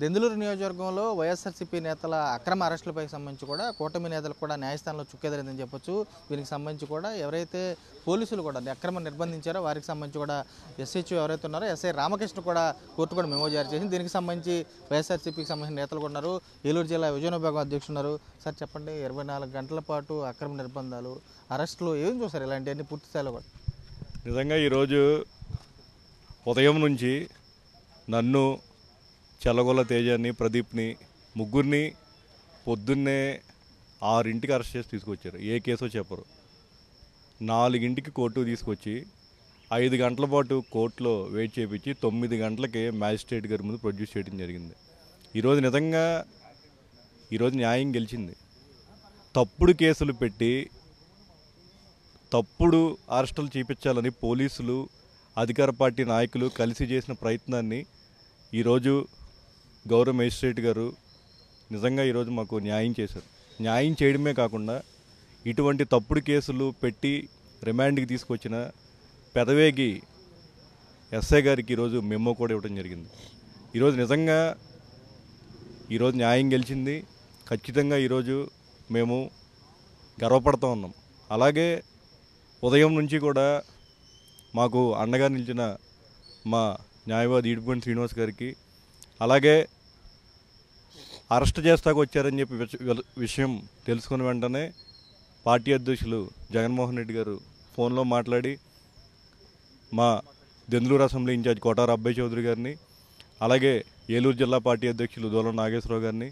దెందులూరు నియోజకవర్గంలో వైఎస్ఆర్సీపీ నేతల అక్రమ అరెస్టులపై సంబంధించి కూడా కూటమి నేతలకు కూడా న్యాయస్థానంలో చుక్కెదిరిందని చెప్పొచ్చు. దీనికి సంబంధించి కూడా ఎవరైతే పోలీసులు కూడా అక్రమ నిర్బంధించారో వారికి సంబంధించి కూడా ఎస్హెచ్ఓ ఎవరైతే ఉన్నారో ఎస్ఐ రామకృష్ణ కూడా కోర్టు కూడా మెమో జారీ చేసింది. దీనికి సంబంధించి వైఎస్ఆర్సీపీకి సంబంధించిన నేతలు కూడా ఉన్నారు. ఏలూరు జిల్లా విజయ విభాగం అధ్యక్షుడు ఉన్నారు. సార్ చెప్పండి, 24 గంటల పాటు అక్రమ నిర్బంధాలు, అరెస్టులు ఏం చూసారు ఇలాంటివన్నీ పూర్తి స్థాయిలో కూడా? నిజంగా ఈరోజు ఉదయం నుంచి నన్ను, చల్లగొల్ల తేజాన్ని, ప్రదీప్ని ముగ్గురిని పొద్దున్నే 6ంటికి అరెస్ట్ చేసి తీసుకొచ్చారు. ఏ కేసో చెప్పరు. 4ంటికి కోర్టుకు తీసుకొచ్చి 5 గంటల పాటు కోర్టులో వెయిట్ చేయించి 9 గంటలకే మ్యాజిస్ట్రేట్ గారి ముందు ప్రొడ్యూస్ చేయడం జరిగింది. ఈరోజు నిజంగా ఈరోజు న్యాయం గెలిచింది. తప్పుడు కేసులు పెట్టి తప్పుడు అరెస్టులు చేయించాలని పోలీసులు, అధికార పార్టీ నాయకులు కలిసి చేసిన ప్రయత్నాన్ని ఈరోజు గౌరవ మేజిస్ట్రేట్ గారు నిజంగా ఈరోజు మాకు న్యాయం చేశారు. న్యాయం చేయడమే కాకుండా ఇటువంటి తప్పుడు కేసులు పెట్టి రిమాండ్కి తీసుకొచ్చిన పెదవేగి ఎస్ఐ గారికి ఈరోజు మెమో కూడా ఇవ్వడం జరిగింది. ఈరోజు నిజంగా ఈరోజు న్యాయం గెలిచింది. ఖచ్చితంగా ఈరోజు మేము గర్వపడుతూ ఉన్నాం. అలాగే ఉదయం నుంచి కూడా మాకు అండగా నిలిచిన మా న్యాయవాది ఈడుపుగంటి శ్రీనివాస్ గారికి, అలాగే అరెస్ట్ చేస్తాకు వచ్చారని చెప్పి విషయం తెలుసుకున్న వెంటనే పార్టీ అధ్యక్షులు జగన్మోహన్ రెడ్డి గారు ఫోన్లో మాట్లాడి మా దెందులూరు అసెంబ్లీ ఇన్ఛార్జ్ కోటార అబ్బాయి చౌదరి గారిని, అలాగే ఏలూరు జిల్లా పార్టీ అధ్యక్షులు దూలం నాగేశ్వరరావు గారిని,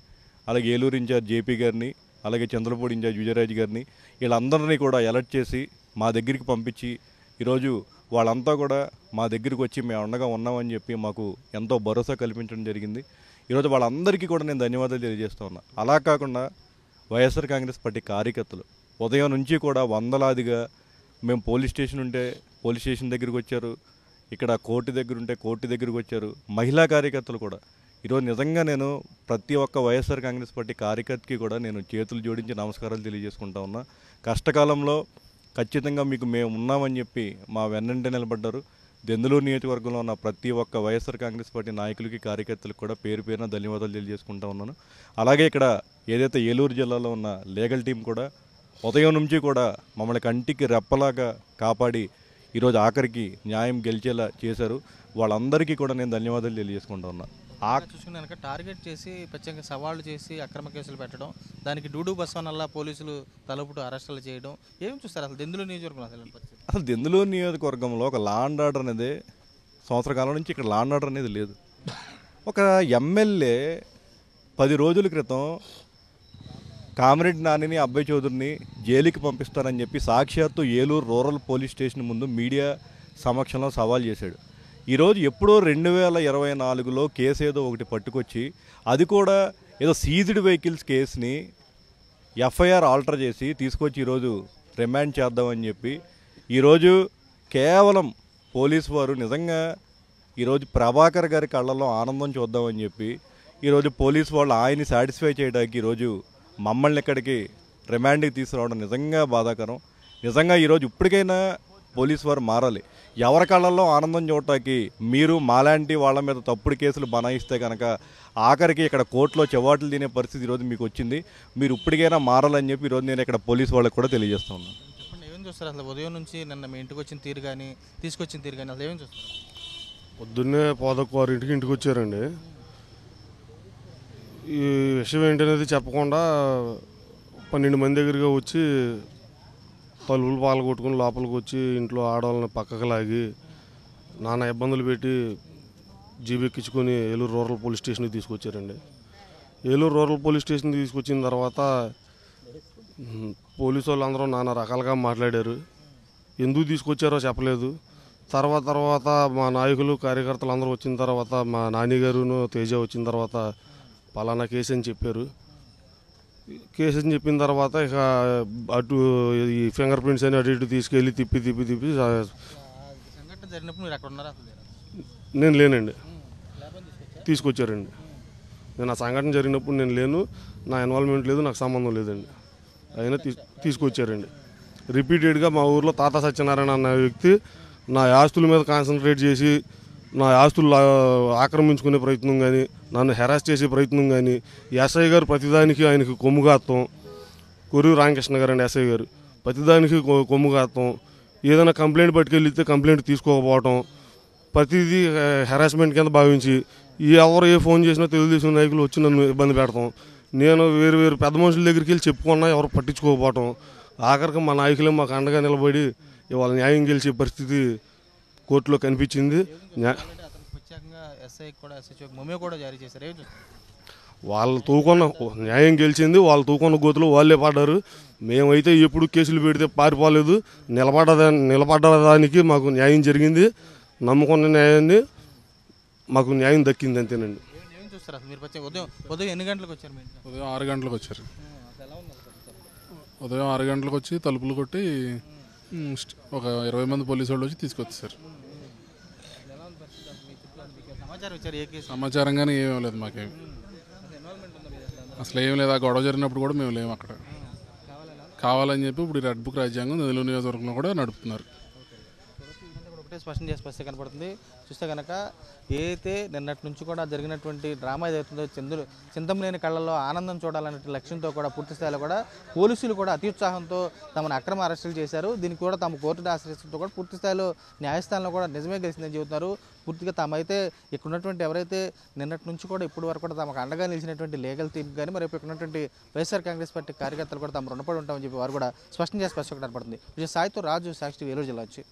అలాగే ఏలూరు ఇన్ఛార్జ్ జేపీ గారిని, అలాగే చంద్రపూడి ఇన్ఛార్జ్ విజయరాజ్ గారిని, వీళ్ళందరినీ కూడా అలర్ట్ చేసి మా దగ్గరికి పంపించి ఈరోజు వాళ్ళంతా కూడా మా దగ్గరికి వచ్చి మేము అండగా ఉన్నామని చెప్పి మాకు ఎంతో భరోసా కల్పించడం జరిగింది. ఈరోజు వాళ్ళందరికీ కూడా నేను ధన్యవాదాలు తెలియజేస్తూ ఉన్నా. అలా కాకుండా వైఎస్ఆర్ కాంగ్రెస్ పార్టీ కార్యకర్తలు ఉదయం నుంచి కూడా వందలాదిగా మేము పోలీస్ స్టేషన్ ఉంటే పోలీస్ స్టేషన్ దగ్గరికి వచ్చారు, ఇక్కడ కోర్టు దగ్గర ఉంటే కోర్టు దగ్గరికి వచ్చారు. మహిళా కార్యకర్తలు కూడా ఈరోజు నిజంగా నేను ప్రతి ఒక్క వైఎస్ఆర్ కాంగ్రెస్ పార్టీ కార్యకర్తకి కూడా నేను చేతులు జోడించి నమస్కారాలు తెలియజేసుకుంటా ఉన్నా. కష్టకాలంలో ఖచ్చితంగా మీకు మేము ఉన్నామని చెప్పి మా వెన్నంటే నిలబడ్డారు. దెందులూరు నియోజకవర్గంలో ఉన్న ప్రతి ఒక్క వైఎస్ఆర్ కాంగ్రెస్ పార్టీ నాయకులకి, కార్యకర్తలకు కూడా పేరు పేరున ధన్యవాదాలు తెలియజేసుకుంటా ఉన్నాను. అలాగే ఇక్కడ ఏదైతే ఏలూరు జిల్లాలో ఉన్న లీగల్ టీం కూడా ఉదయం నుంచి కూడా మమ్మల్ని కంటికి రెప్పలాగా కాపాడి ఈరోజు ఆఖరికి న్యాయం గెలిచేలా చేశారు. వాళ్ళందరికీ కూడా నేను ధన్యవాదాలు తెలియజేసుకుంటా ఉన్నా. చూసుకున్నాక టార్గెట్ చేసి ప్రత్యేకంగా సవాళ్లు చేసి అక్రమ కేసులు పెట్టడం, దానికి డూడు బస్వనల్లా పోలీసులు తలుపుటు అరెస్టులు చేయడం ఏం చూస్తారు అసలు దెందులూరు నియోజకవర్గం? అసలు దెందులూరు నియోజకవర్గంలో ఒక లా అండ్ ఆర్డర్ అనేది సంవత్సర కాలం నుంచి ఇక్కడ లా అండ్ ఆర్డర్ అనేది లేదు. ఒక ఎమ్మెల్యే 10 రోజుల క్రితం కామిరెడ్డి నానిని, అబ్బాయి చౌదరిని జైలుకి పంపిస్తారని చెప్పి సాక్షాత్తు ఏలూరు రూరల్ పోలీస్ స్టేషన్ ముందు మీడియా సమక్షంలో సవాల్ చేశాడు. ఈరోజు ఎప్పుడో 2024లో కేసు ఏదో ఒకటి పట్టుకొచ్చి, అది కూడా ఏదో సీజ్డ్ వెహికల్స్ కేసుని ఎఫ్ఐఆర్ ఆల్టర్ చేసి తీసుకొచ్చి ఈరోజు రిమాండ్ చేద్దామని చెప్పి ఈరోజు కేవలం పోలీసు వారు నిజంగా ఈరోజు ప్రభాకర్ గారి కళ్ళల్లో ఆనందం చూద్దామని చెప్పి ఈరోజు పోలీసు వాళ్ళు ఆయన్ని సాటిస్ఫై చేయడానికి ఈరోజు మమ్మల్ని ఇక్కడికి రిమాండ్కి తీసుకురావడం నిజంగా బాధాకరం. నిజంగా ఈరోజు ఇప్పటికైనా పోలీసు వారు మారాలి. ఎవరి కళ్ళల్లో ఆనందం చూడటానికి మీరు మాలాంటి వాళ్ళ మీద తప్పుడు కేసులు బనాయిస్తే కనుక ఆఖరికి ఇక్కడ కోర్టులో చెవాట్లు తినే పరిస్థితి ఈరోజు మీకు వచ్చింది. మీరు ఇప్పటికైనా మారాలని చెప్పి ఈరోజు నేను ఇక్కడ పోలీసు వాళ్ళకి కూడా తెలియజేస్తా ఉన్నాను. చెప్పండి, ఏమేమి చూస్తారు అసలు ఉదయం నుంచి నిన్న మీ ఇంటికి వచ్చిన తీరు కానీ తీసుకొచ్చిన తీరు కానీ అసలు ఏమేమి చూస్తారు? పొద్దున్నే 6:15కి ఇంటికి వచ్చారండి. ఈ విషయం ఏంటనేది చెప్పకుండా 12 మంది దగ్గరగా వచ్చి తలుపులు పాలు కొట్టుకుని లోపలికి వచ్చి ఇంట్లో ఆడవాళ్ళని పక్కకు లాగి నానా ఇబ్బందులు పెట్టి జీబు ఎక్కించుకొని ఏలూరు రూరల్ పోలీస్ స్టేషన్కి తీసుకొచ్చారండి. ఏలూరు రూరల్ పోలీస్ స్టేషన్కి తీసుకొచ్చిన తర్వాత పోలీసు వాళ్ళందరూ నానా రకాలుగా మాట్లాడారు. ఎందుకు తీసుకొచ్చారో చెప్పలేదు. తర్వాత మా నాయకులు, కార్యకర్తలు అందరూ వచ్చిన తర్వాత మా నాన్నగారును తేజ వచ్చిన తర్వాత పలానా కేసు అని చెప్పారు. కేసు అని చెప్పిన తర్వాత ఇక అటు ఈ ఫింగర్ ప్రింట్స్ అని అటు ఇటు తీసుకెళ్ళి తిప్పి సంఘటన జరిగినప్పుడు మీరు అక్కడ ఉన్నారా? నేను లేనండి, తీసుకొచ్చారండి. నేను ఆ సంఘటన జరిగినప్పుడు నేను లేను, నా ఇన్వాల్వ్మెంట్ లేదు, నాకు సంబంధం లేదండి. అయినా తీసుకొచ్చారండి. రిపీటెడ్గా మా ఊర్లో తాత సత్యనారాయణ అన్న వ్యక్తి నా ఆస్తుల మీద కాన్సన్ట్రేట్ చేసి నా ఆస్తులు ఆక్రమించుకునే ప్రయత్నం కానీ, నన్ను హెరాస్ చేసే ప్రయత్నం కానీ, ఎస్ఐ గారు ప్రతిదానికి ఆయనకి కొమ్ముగాత్తం, కొరూరు రామకృష్ణ గారు అండి ఎస్ఐ గారు, ప్రతిదానికి కొమ్ముగాత్తం, ఏదైనా కంప్లైంట్ పట్టుకెళ్తే కంప్లైంట్ తీసుకోకపోవటం, ప్రతిదీ హెరాస్మెంట్ కింద భావించి ఎవరు ఏ ఫోన్ చేసినా తెలుగుదేశం నాయకులు వచ్చి నన్ను ఇబ్బంది పెడతాం. నేను వేరు వేరు పెద్ద మనుషుల దగ్గరికి వెళ్ళి చెప్పుకున్నా ఎవరు పట్టించుకోకపోవటం, ఆఖరికి మా నాయకులే మాకు అండగా నిలబడి ఇవాళ న్యాయం గెలిచే పరిస్థితి కోర్టులో కనిపించింది. అతనికి ప్రత్యేకంగా ఎస్ఐ కూడా ఎస్హెచ్ఓ మెమో కూడా జారీ చేశారు. ఏం చూస్తారు? వాళ్ళు తూకున్న న్యాయం గెలిచింది, వాళ్ళు తూకున్న గోతులు వాళ్ళే పడ్డారు. మేమైతే ఎప్పుడు కేసులు పెడితే పారిపోలేదు. నిలబడ్డదానికి మాకు న్యాయం జరిగింది. నమ్ముకున్న న్యాయాన్ని మాకు న్యాయం దక్కింది అంతేనండి. ఏం చూస్తారు అసలు మీరు ఉదయం ఎన్ని గంటలకు వచ్చారు మీ ఇంట్లో? ఉదయం 6 గంటలకు వచ్చారు. అసలు ఎలా ఉంది అసలు? ఉదయం 6 గంటలకు వచ్చి తలుపులు కొట్టి ఒక 20 మంది పోలీసు వాళ్ళు వచ్చి తీసుకొచ్చారు. ఎలా ఉంది పరిస్థితి అసలు? మీ చుట్టూ మీకు సమాచారం ఇచ్చారు ఏ కేసు? సమాచారంగానే ఏమీ లేదు మాకేమి. అసలు ఇన్వాల్వ్మెంట్ ఉందా మీ దాంట్లో? అసలు ఏం లేదు. ఆ గొడవ జరిగినప్పుడు కూడా మేము లేము అక్కడ. కావాలా? కావాలని చెప్పి ఇప్పుడు ఈ రెడ్ బుక్ రాజ్యాంగం నెల్లూరు నియోజకవర్గంలో కూడా నడుపుతున్నారు. ఒకటే స్పష్టం చేసి పరిస్థితి కనపడుతుంది. చూస్తే కనుక ఏదైతే నిన్నటి నుంచి కూడా జరిగినటువంటి డ్రామా ఏదైతుందో చింతమనేని కళ్ళల్లో ఆనందం చూడాలనే లక్ష్యంతో కూడా పూర్తి స్థాయిలో కూడా పోలీసులు కూడా అత్యుత్సాహంతో తమను అక్రమ అరెస్టులు చేశారు. దీనికి కూడా తమ కోర్టును ఆశ్రయించడంతో కూడా పూర్తి స్థాయిలో న్యాయస్థానంలో కూడా నిజమే గెలిచిందని చెబుతున్నారు. పూర్తిగా తామైతే ఇక్కడ ఉన్నటువంటి ఎవరైతే నిన్నటి నుంచి కూడా ఇప్పటి వరకు కూడా తమకు అండగా నిలిచినటువంటి లీగల్ టీం కానీ మరి ఇక్కడ ఉన్నటువంటి వైఎస్ఆర్ కాంగ్రెస్ పార్టీ కార్యకర్తలు కూడా తమ రుణపడి ఉంటామని చెప్పి వారు కూడా స్పష్టం చేసి స్పష్టంగా కనపడుతుంది. సాయితో రాజు, సాక్షి, వేలూరు జిల్లా వచ్చి.